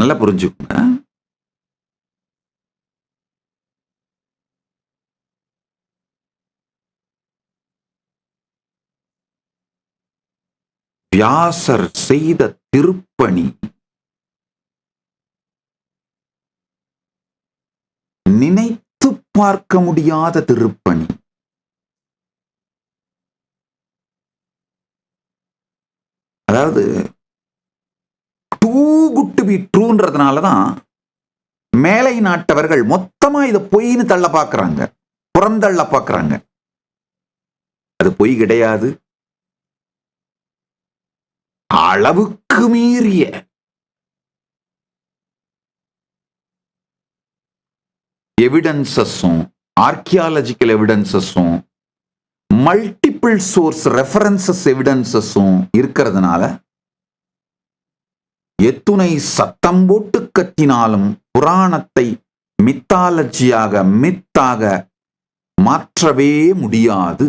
நல்லா புரிஞ்சுக்கோங்க. வியாசர் செய்த திருப்பணி நினைத்து பார்க்க முடியாத திருப்பணி. அதாவது டூ குட் டு பி ட்ரூன்றதுனாலதான் மேலை நாட்டவர்கள் மொத்தமா இதை பொய்னு தள்ள பாக்குறாங்க, புறந்தள்ள பாக்குறாங்க. அது பொய் கிடையாது. அளவுக்கு மீறிய எவிடன்சஸும் ஆர்கியாலஜிக்கல் எவிடன்சஸும் மல்டிபிள் சோர்ஸ் ரெஃபரன்சஸ் எவிடன்சஸும் இருக்கிறதுனால எத்துணை சத்தம் போட்டு கத்தினாலும் புராணத்தை மித்தாலஜியாக மித்தாக மாற்றவே முடியாது.